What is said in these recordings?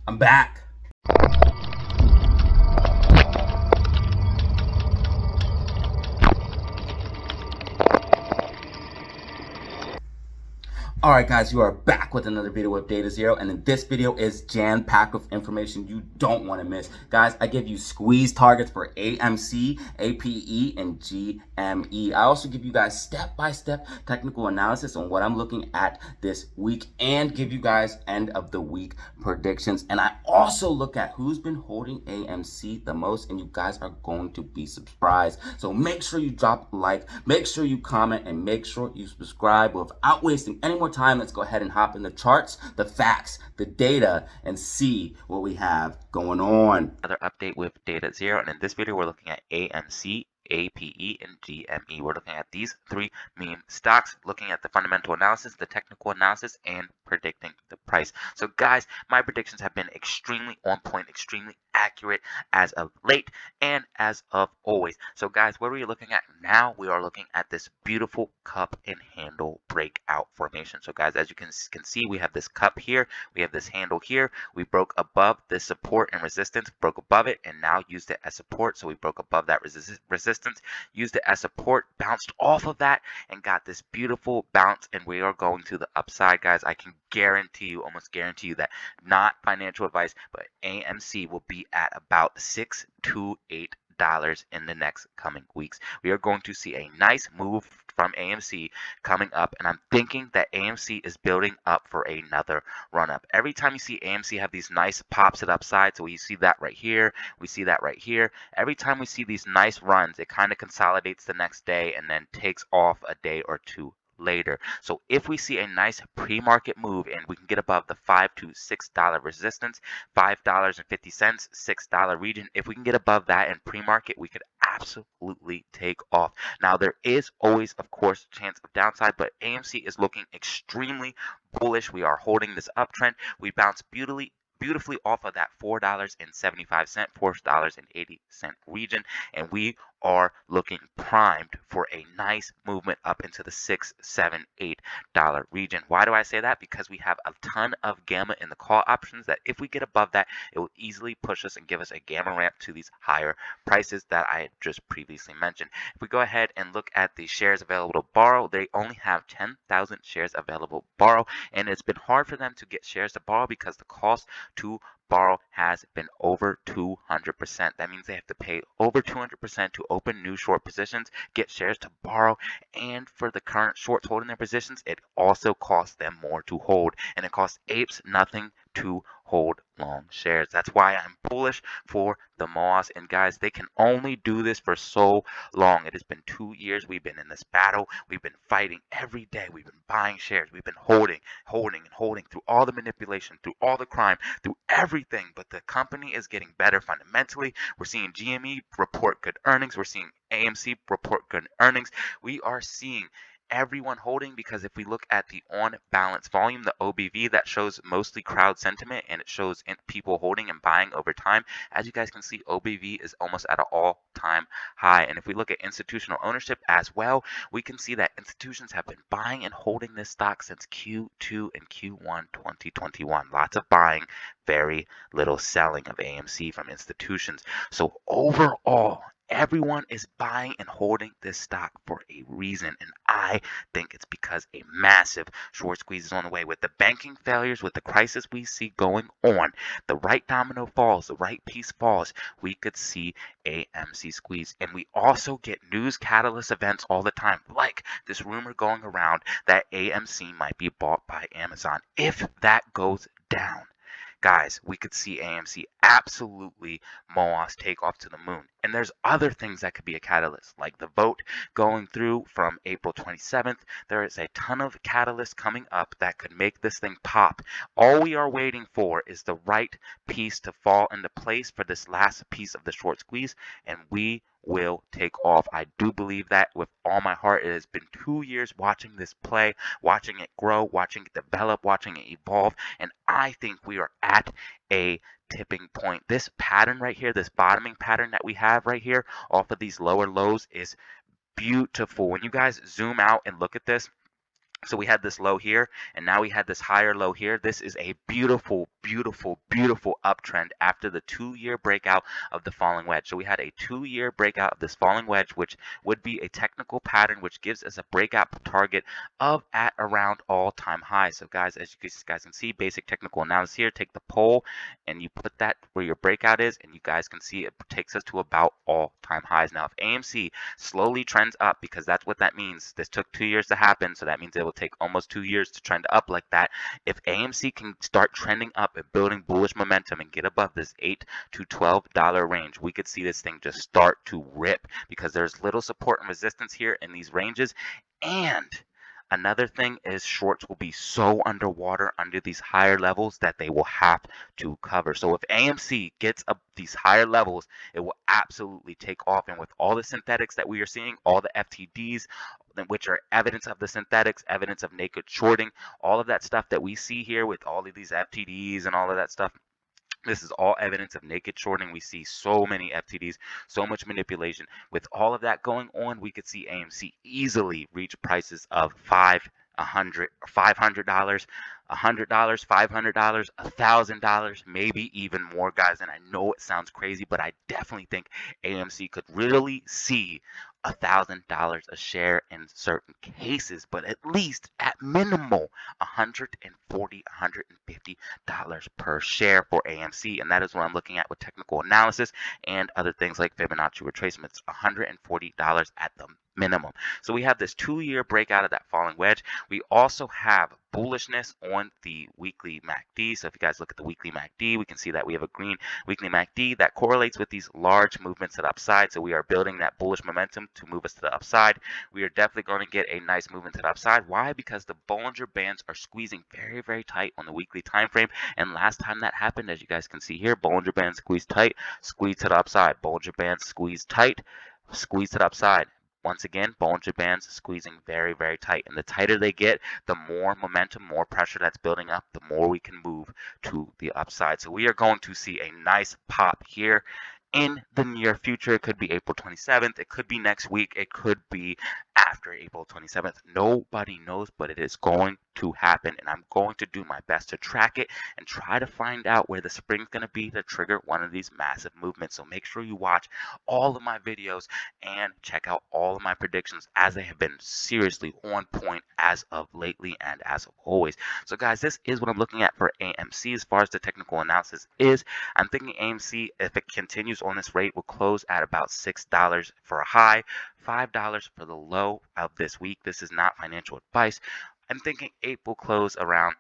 I'm back. Alright guys, you are back with another video with Data Zero, and in this video is jam-packed with information you don't want to miss. Guys, I give you squeeze targets for AMC, APE, and GME. I also give you guys step-by-step technical analysis on what I'm looking at this week and give you guys end of the week predictions. And I also look at who's been holding AMC the most, and you guys are going to be surprised. So make sure you drop a like, make sure you comment, and make sure you subscribe. Without wasting any more time, let's go ahead and hop in the charts, the facts, the data, and see what we have going on. Another update with Data Zero, and in this video we're looking at AMC, APE, and GME. We're looking at these three meme stocks, looking at the fundamental analysis, the technical analysis, and predicting the price. So guys, my predictions have been extremely on point, extremely accurate as of late and as of always. So guys, what are we looking at now? We are looking at this beautiful cup and handle breakout formation. So guys, as you can see, we have this cup here, we have this handle here. We broke above this support and resistance, broke above it, and now used it as support. So we broke above that resistance, used it as support, bounced off of that, and got this beautiful bounce, and we are going to the upside. Guys, I can guarantee you, almost guarantee you, that not financial advice, but AMC will be at about $6 to $8 in the next coming weeks. We are going to see a nice move from AMC coming up, and I'm thinking that AMC is building up for another run up. Every time you see AMC have these nice pops at upside, so we see that right here, we see that right here. Every time we see these nice runs, it kind of consolidates the next day and then takes off a day or two later. So if we see a nice pre-market move and we can get above the $5 to $6 resistance, $5.50, $6 region, if we can get above that in pre-market, we could absolutely take off. Now there is always, of course, a chance of downside, but AMC is looking extremely bullish. We are holding this uptrend. We bounced beautifully off of that $4.75, $4.80 region, and we are looking primed for a nice movement up into the $6, $7, $8 region. Why do I say that? Because we have a ton of gamma in the call options that if we get above that, it will easily push us and give us a gamma ramp to these higher prices that I just previously mentioned. If we go ahead and look at the shares available to borrow, they only have 10,000 shares available to borrow, and it's been hard for them to get shares to borrow because the cost to borrow has been over 200%. That means they have to pay over 200% to open new short positions, get shares to borrow, and for the current shorts holding their positions, it also costs them more to hold, and it costs apes nothing to hold long shares. That's why I'm bullish for the MOASS. And guys, they can only do this for so long. It has been 2 years we've been in this battle. We've been fighting every day. We've been buying shares. We've been holding through all the manipulation, through all the crime, through everything. But the company is getting better fundamentally. We're seeing GME report good earnings. We're seeing AMC report good earnings. We are seeing everyone holding, because if we look at the on balance volume, the OBV, that shows mostly crowd sentiment, and it shows people holding and buying over time. As you guys can see, OBV is almost at an all-time high. And if we look at institutional ownership as well, we can see that institutions have been buying and holding this stock since Q2 and Q1 2021. Lots of buying, very little selling of AMC from institutions. So overall, everyone is buying and holding this stock for a reason, and I think it's because a massive short squeeze is on the way. With the banking failures, with the crisis we see going on, the right domino falls, the right piece falls, we could see AMC squeeze. And we also get news catalyst events all the time, like this rumor going around that AMC might be bought by Amazon. If that goes down, guys, we could see AMC absolutely MOASS take off to the moon. And there's other things that could be a catalyst, like the vote going through from April 27th. There is a ton of catalysts coming up that could make this thing pop. All we are waiting for is the right piece to fall into place for this last piece of the short squeeze, and we will take off. I do believe that with all my heart. It has been 2 years watching this play, watching it grow, watching it develop, watching it evolve, and I think we are at a tipping point. This pattern right here, this bottoming pattern that we have right here off of these lower lows, is beautiful. When you guys zoom out and look at this, So we had this low here, and now we had this higher low here. This is a beautiful, beautiful, beautiful uptrend after the 2-year breakout of the falling wedge. So we had a 2-year breakout of this falling wedge, which would be a technical pattern, which gives us a breakout target of at around all-time highs. So guys, as you guys can see, basic technical analysis here, take the pole and you put that where your breakout is, and you guys can see it takes us to about all-time highs. Now, if AMC slowly trends up, because that's what that means. This took 2 years to happen, so that means it will take almost 2 years to trend up like that. If AMC can start trending up and building bullish momentum and get above this $8 to $12 range, we could see this thing just start to rip, because there's little support and resistance here in these ranges. And another thing is shorts will be so underwater under these higher levels that they will have to cover. So if AMC gets up these higher levels, it will absolutely take off. And with all the synthetics that we are seeing, all the FTDs, which are evidence of the synthetics, evidence of naked shorting, all of that stuff that we see here with all of these FTDs and all of that stuff, this is all evidence of naked shorting. We see so many FTDs, so much manipulation. With all of that going on, we could see AMC easily reach prices of $500, $500, $100, $500, $1,000, maybe even more, guys. And I know it sounds crazy, but I definitely think AMC could really see $1,000 a share in certain cases, but at least at minimal $140, $150 per share for AMC, and that is what I'm looking at with technical analysis and other things like Fibonacci retracements. $140 at the minimum. So we have this 2-year breakout of that falling wedge. We also have bullishness on the weekly MACD. So if you guys look at the weekly MACD, we can see that we have a green weekly MACD that correlates with these large movements to the upside. So we are building that bullish momentum to move us to the upside. We are definitely going to get a nice movement to the upside. Why? Because the Bollinger Bands are squeezing very, very tight on the weekly time frame. And last time that happened, as you guys can see here, Bollinger Bands squeeze tight, squeeze to the upside. Bollinger Bands squeeze tight, squeeze to the upside. Once again, Bollinger Bands squeezing very, very tight. And the tighter they get, the more momentum, more pressure that's building up, the more we can move to the upside. So we are going to see a nice pop here in the near future. It could be April 27th. It could be next week. It could be after April 27th. Nobody knows, but it is going to happen. And I'm going to do my best to track it and try to find out where the spring's going to be to trigger one of these massive movements. So make sure you watch all of my videos and check out all of my predictions, as they have been seriously on point as of lately and as of always. So guys, this is what I'm looking at for AMC as far as the technical analysis is. I'm thinking AMC, if it continues on this rate, will close at about $6 for a high, $5 for the low of this week. This is not financial advice. I'm thinking APE will close around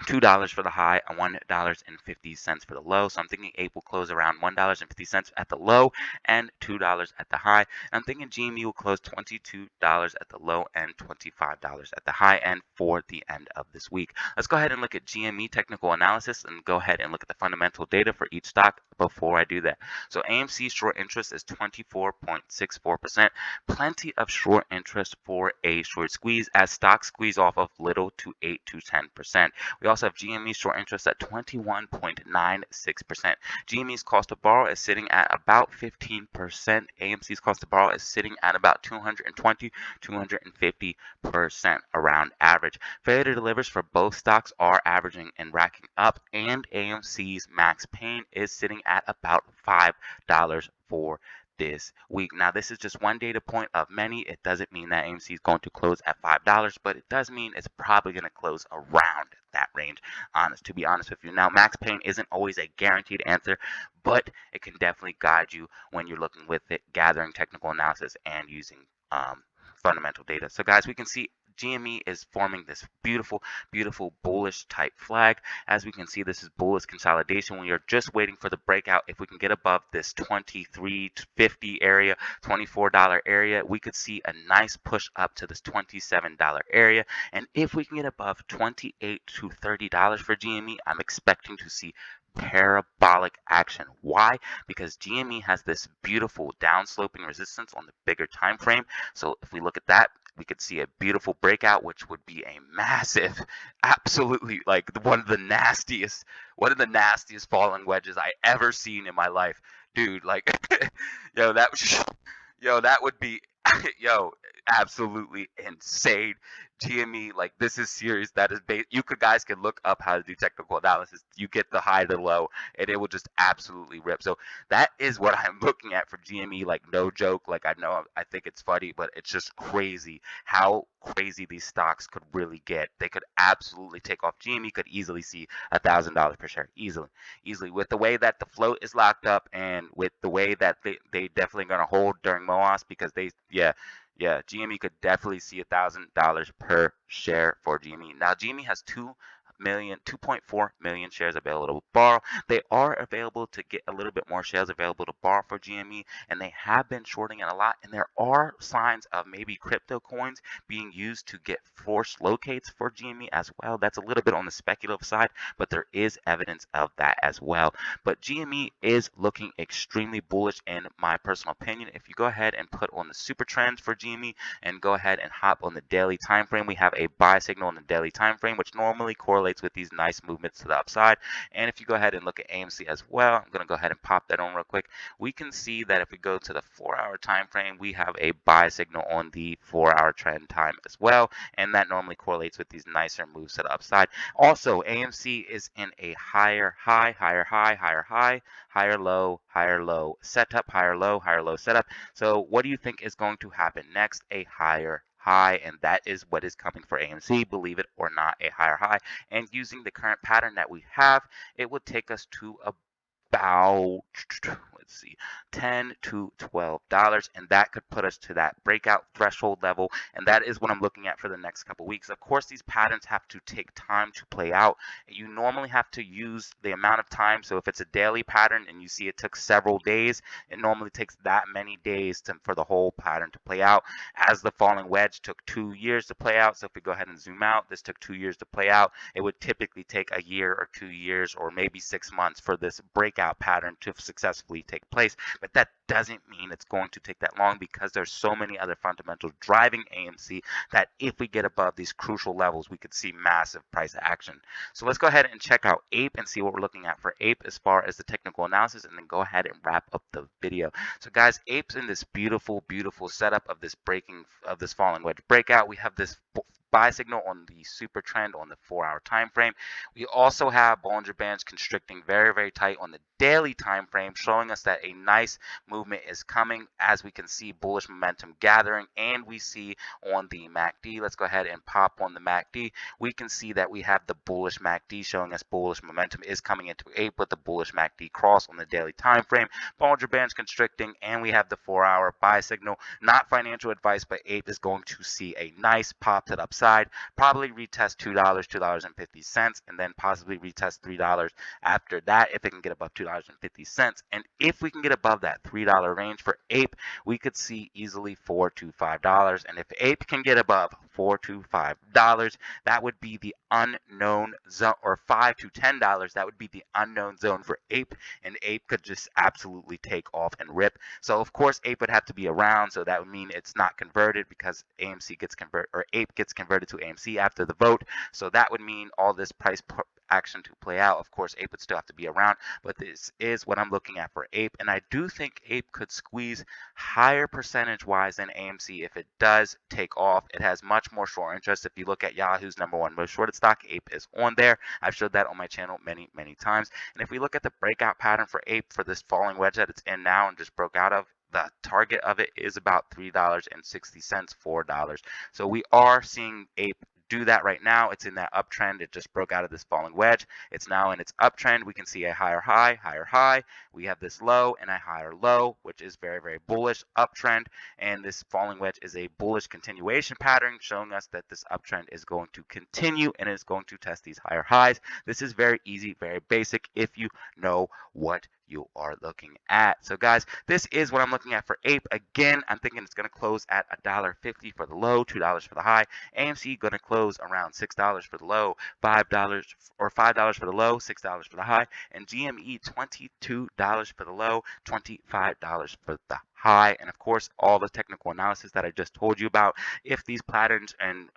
$2 for the high and $1.50 for the low. So I'm thinking APE will close around $1.50 at the low and $2 at the high. And I'm thinking GME will close $22 at the low and $25 at the high end for the end of this week. Let's go ahead and look at GME technical analysis and go ahead and look at the fundamental data for each stock before I do that. So AMC short interest is 24.64%. Plenty of short interest for a short squeeze, as stocks squeeze off of little to 8 to 10%. We also have GME short interest at 21.96%. GME's cost to borrow is sitting at about 15%. AMC's cost to borrow is sitting at about 220, 250% around average. Failure to delivers for both stocks are averaging and racking up, and AMC's max pain is sitting at about $5 for this week. Now, this is just one data point of many. It doesn't mean that AMC is going to close at $5, but it does mean it's probably going to close around that range, to be honest with you. Now, max pain isn't always a guaranteed answer, but it can definitely guide you when you're looking with it, gathering technical analysis and using fundamental data. So guys, we can see GME is forming this beautiful, beautiful bullish type flag. As we can see, this is bullish consolidation. We are just waiting for the breakout. If we can get above this $23.50 area, $24 area, we could see a nice push up to this $27 area. And if we can get above $28 to $30 for GME, I'm expecting to see parabolic action. Why? Because GME has this beautiful downsloping resistance on the bigger time frame. So if we look at that, we could see a beautiful breakout, which would be a massive, absolutely like one of the nastiest falling wedges I ever seen in my life, dude. Like, yo, that would be, yo, absolutely insane. GME, like this is serious. That is you guys can look up how to do technical analysis. You get the high to low, and it will just absolutely rip. So that is what I'm looking at for GME. Like no joke. Like I think it's funny, but it's just crazy how crazy these stocks could really get. They could absolutely take off. GME could easily see $1,000 per share, easily with the way that the float is locked up, and with the way that they definitely gonna hold during MOASS, because yeah, GME could definitely see $1,000 per share for GME. Now, GME has 2.4 million shares available to borrow. They are available to get a little bit more shares available to borrow for GME, and they have been shorting it a lot. And there are signs of maybe crypto coins being used to get forced locates for GME as well. That's a little bit on the speculative side, but there is evidence of that as well. But GME is looking extremely bullish in my personal opinion. If you go ahead and put on the super trends for GME and go ahead and hop on the daily time frame, we have a buy signal on the daily time frame, which normally correlates with these nice movements to the upside. And if you go ahead and look at AMC as well, I'm going to go ahead and pop that on real quick. We can see that if we go to the 4-hour time frame, we have a buy signal on the 4-hour trend time as well, and that normally correlates with these nicer moves to the upside. Also, AMC is in a higher high, higher high, higher high, higher low setup, higher low setup. So what do you think is going to happen next? A higher high, and that is what is coming for AMC, believe it or not, a higher high. And using the current pattern that we have, it would take us to about, let's see, $10 to $12, and that could put us to that breakout threshold level, and that is what I'm looking at for the next couple weeks. Of course, these patterns have to take time to play out. You normally have to use the amount of time. So if it's a daily pattern and you see it took several days, it normally takes that many days for the whole pattern to play out. As the falling wedge took 2 years to play out, so if we go ahead and zoom out, this took 2 years to play out. It would typically take a year or 2 years or maybe 6 months for this breakout pattern to successfully take place. But that doesn't mean it's going to take that long, because there's so many other fundamentals driving AMC that if we get above these crucial levels, we could see massive price action. So let's go ahead and check out APE and see what we're looking at for APE as far as the technical analysis, and then go ahead and wrap up the video. So guys, APE's in this beautiful setup of this falling wedge breakout. We have this buy signal on the super trend on the 4-hour time frame. We also have Bollinger Bands constricting very tight on the daily time frame, showing us that a nice movement is coming, as we can see bullish momentum gathering. And we see on the MACD, let's go ahead and pop on the MACD, we can see that we have the bullish MACD showing us bullish momentum is coming into APE with the bullish MACD cross on the daily time frame. Bollinger Bands constricting, and we have the 4-hour buy signal. Not financial advice, but APE is going to see a nice pop to the upside, probably retest $2.50, and then possibly retest $3 after that if it can get above $2.50. And if we can get above that $3 range for APE, we could see easily $4 to $5. And if APE can get above $4 to $5, that would be the unknown zone, or $5 to $10, that would be the unknown zone for APE, and APE could just absolutely take off and rip. So of course APE would have to be around, so that would mean it's not converted, because AMC gets converted, or APE gets converted to AMC after the vote. So that would mean all this price action to play out. Of course, APE would still have to be around, but this is what I'm looking at for APE, and I do think APE could squeeze higher percentage-wise than AMC if it does take off. It has much more short interest. If you look at Yahoo's #1 most shorted stock, APE is on there. I've showed that on my channel many times. And if we look at the breakout pattern for APE for this falling wedge that it's in now and just broke out of, the target of it is about $3.60, $4. So we are seeing APE do that right now. It's in that uptrend. It just broke out of this falling wedge. It's now in its uptrend. We can see a higher high. We have this low and a higher low, which is very bullish uptrend. And this falling wedge is a bullish continuation pattern, showing us that this uptrend is going to continue and is going to test these higher highs. This is very easy, very basic if you know what you are looking at. So guys, this is what I'm looking at for APE. Again, I'm thinking it's going to close at $1.50 for the low, $2 for the high. AMC going to close around $6 for the low, $5 for the low, $6 for the high, and GME $22 for the low, $25 for the high. And of course, all the technical analysis that I just told you about, if these patterns and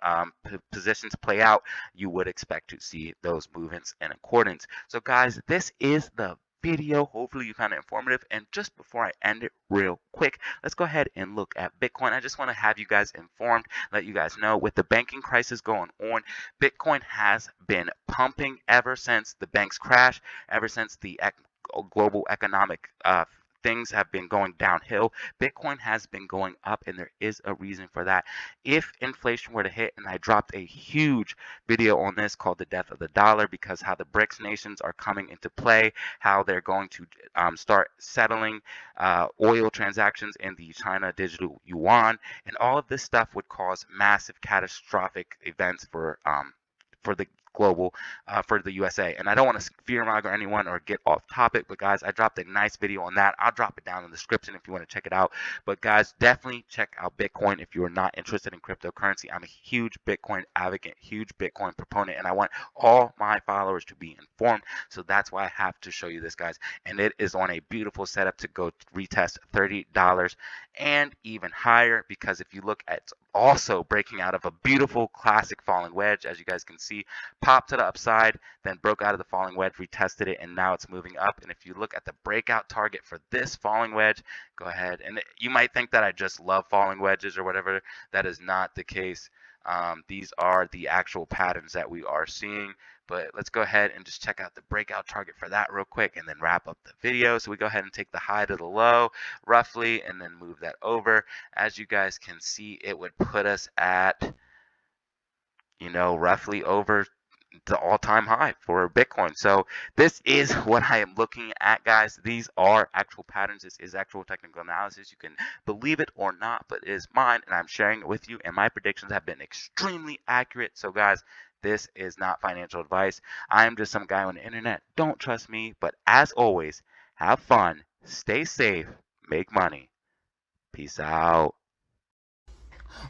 positions play out, you would expect to see those movements in accordance. So guys, this is the video. Hopefully you found it informative. And just before I end it real quick, let's go ahead and look at Bitcoin. I just want to have you guys informed, let you guys know with the banking crisis going on, Bitcoin has been pumping ever since the banks crash, ever since the global economic things have been going downhill. Bitcoin has been going up, and there is a reason for that. If inflation were to hit, and I dropped a huge video on this called The Death of the Dollar, because how the BRICS nations are coming into play, how they're going to start settling oil transactions in the China digital yuan, and all of this stuff would cause massive catastrophic events for the global for the USA. And I don't want to fearmonger anyone or get off topic, but guys, I dropped a nice video on that. I'll drop it down in the description if you want to check it out. But guys, definitely check out Bitcoin if you are not interested in cryptocurrency. I'm a huge Bitcoin advocate, huge Bitcoin proponent, and I want all my followers to be informed. So that's why I have to show you this, guys. And it is on a beautiful setup to go retest $30 and even higher, because if you look at also breaking out of a beautiful classic falling wedge, as you guys can see, popped to the upside, then broke out of the falling wedge, retested it, and now it's moving up. And if you look at the breakout target for this falling wedge, go ahead, and you might think that I just love falling wedges or whatever. That is not the case. These are the actual patterns that we are seeing. But let's go ahead and just check out the breakout target for that real quick and then wrap up the video. So we go ahead and take the high to the low roughly and then move that over. As you guys can see, it would put us at, roughly over the all-time high for Bitcoin. So this is what I am looking at, guys. These are actual patterns. This is actual technical analysis. You can believe it or not, but it is mine, and I'm sharing it with you. And my predictions have been extremely accurate. So guys, this is not financial advice. I am just some guy on the internet. Don't trust me. But as always, have fun, stay safe, make money. Peace out.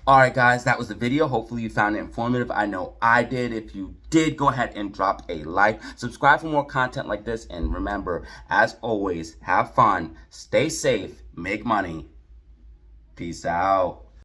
Alright guys, that was the video. Hopefully you found it informative. I know I did. If you did, go ahead and drop a like. Subscribe for more content like this. And remember, as always, have fun, stay safe, make money. Peace out.